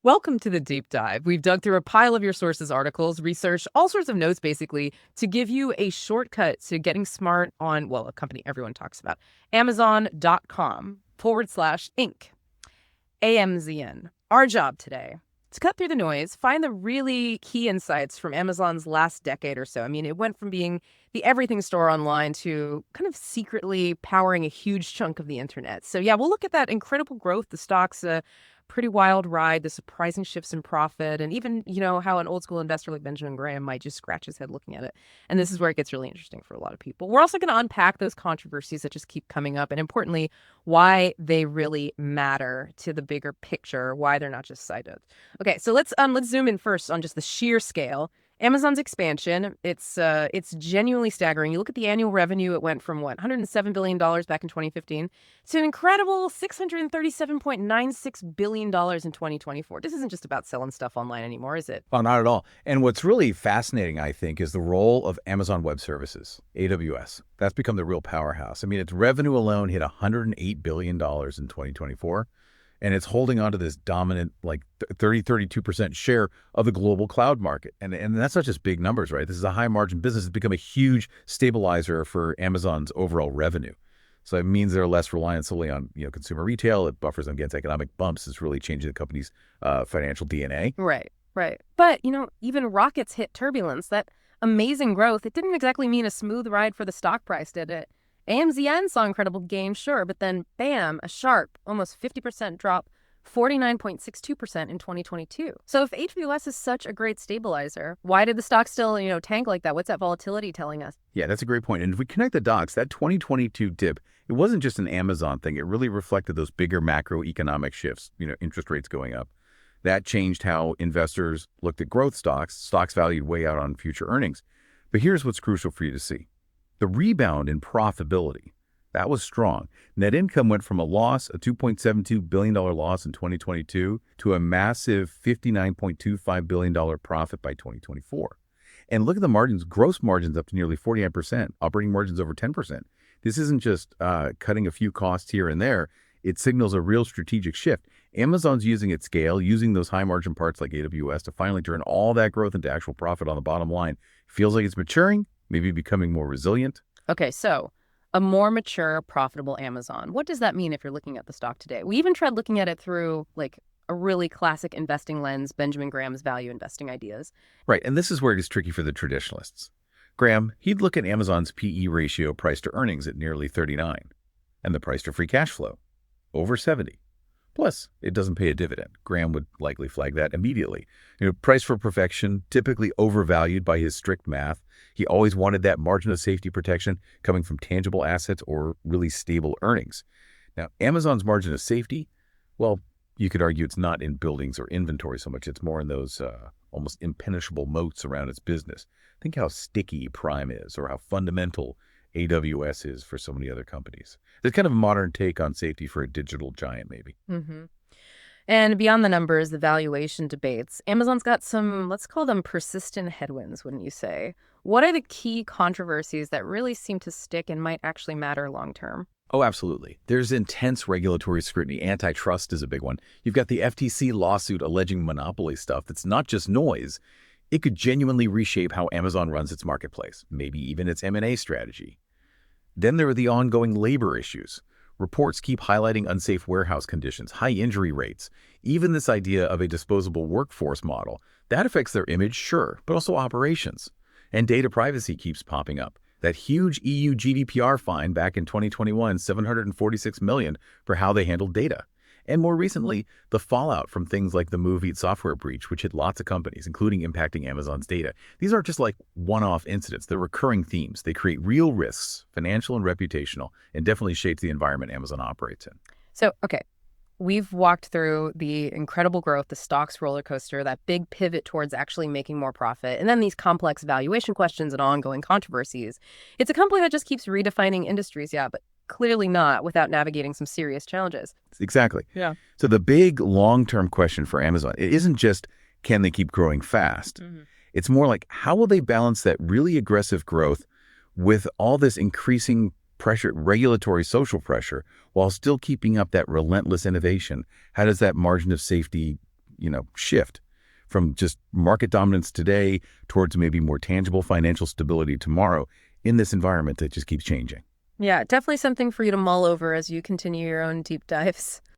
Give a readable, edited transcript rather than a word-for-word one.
Welcome to the deep dive. We've dug through a pile of your sources, articles, research, all sorts of notes, basically, to give you a shortcut to getting smart on, well, a company everyone talks about, Amazon.com/Inc. AMZN. Our job today to cut through the noise, find the really key insights from Amazon's last decade or so. I mean, it went from being the everything store online to kind of secretly powering a huge chunk of the internet. So yeah, we'll look at that incredible growth. The stock's a pretty wild ride, the surprising shifts in profit, and even, how an old school investor like Benjamin Graham might just scratch his head looking at it. And this is where it gets really interesting for a lot of people. We're also going to unpack those controversies that just keep coming up, and importantly, why they really matter to the bigger picture, why they're not just cited. Okay, so let's zoom in first on just the sheer scale. Amazon's expansion, it's genuinely staggering. You look at the annual revenue, it went from $107 billion back in 2015 to an incredible $637.96 billion in 2024. This isn't just about selling stuff online anymore, is it? Oh, not at all. And what's really fascinating, I think, is the role of Amazon Web Services, AWS. That's become the real powerhouse. I mean, its revenue alone hit $108 billion in 2024. And it's holding on to this dominant, like 32% share of the global cloud market. And that's not just big numbers, right? This is a high margin business. It's become a huge stabilizer for Amazon's overall revenue. So it means they're less reliant solely on consumer retail. It buffers them against economic bumps. It's really changing the company's financial DNA. Right. But, even rockets hit turbulence. That amazing growth, it didn't exactly mean a smooth ride for the stock price, did it? AMZN saw incredible gains, sure, but then, bam, a sharp, almost 50% drop, 49.62% in 2022. So if AWS is such a great stabilizer, why did the stock still, tank like that? What's that volatility telling us? Yeah, that's a great point. And if we connect the dots, that 2022 dip, it wasn't just an Amazon thing. It really reflected those bigger macroeconomic shifts, interest rates going up. That changed how investors looked at growth stocks valued way out on future earnings. But here's what's crucial for you to see. The rebound in profitability, that was strong. Net income went from a $2.72 billion loss in 2022 to a massive $59.25 billion profit by 2024. And look at the margins, gross margins up to nearly 49%, operating margins over 10%. This isn't just cutting a few costs here and there. It signals a real strategic shift. Amazon's using its scale, using those high margin parts like AWS to finally turn all that growth into actual profit on the bottom line. Feels like it's maturing, maybe becoming more resilient. Okay, so a more mature, profitable Amazon. What does that mean if you're looking at the stock today? We even tried looking at it through a really classic investing lens, Benjamin Graham's value investing ideas. Right, and this is where it is tricky for the traditionalists. Graham, he'd look at Amazon's PE ratio, price to earnings, at nearly 39, and the price to free cash flow, over 70. Plus, it doesn't pay a dividend. Graham would likely flag that immediately. Price for perfection, typically overvalued by his strict math. He always wanted that margin of safety protection coming from tangible assets or really stable earnings. Now, Amazon's margin of safety, well, you could argue it's not in buildings or inventory so much. It's more in those almost impenetrable moats around its business. Think how sticky Prime is or how fundamental AWS is for so many other companies. It's kind of a modern take on safety for a digital giant, maybe. Mm-hmm. And beyond the numbers, the valuation debates, Amazon's got some, let's call them persistent headwinds, wouldn't you say? What are the key controversies that really seem to stick and might actually matter long term? Oh, absolutely. There's intense regulatory scrutiny. Antitrust is a big one. You've got the FTC lawsuit alleging monopoly stuff that's not just noise. It could genuinely reshape how Amazon runs its marketplace, maybe even its M&A strategy. Then there are the ongoing labor issues. Reports keep highlighting unsafe warehouse conditions, high injury rates, even this idea of a disposable workforce model. That affects their image, sure, but also operations. And data privacy keeps popping up. That huge EU GDPR fine back in 2021, $746 million for how they handled data. And more recently, the fallout from things like the MoveEat software breach, which hit lots of companies, including impacting Amazon's data. These aren't just like one-off incidents. They're recurring themes. They create real risks, financial and reputational, and definitely shape the environment Amazon operates in. So, okay, we've walked through the incredible growth, the stock's roller coaster, that big pivot towards actually making more profit, and then these complex valuation questions and ongoing controversies. It's a company that just keeps redefining industries, yeah, but clearly not without navigating some serious challenges. Exactly. Yeah. So the big long-term question for Amazon, it isn't just can they keep growing fast? Mm-hmm. It's more like how will they balance that really aggressive growth with all this increasing pressure, regulatory, social pressure, while still keeping up that relentless innovation? How does that margin of safety shift from just market dominance today towards maybe more tangible financial stability tomorrow in this environment that just keeps changing. Yeah, definitely something for you to mull over as you continue your own deep dives.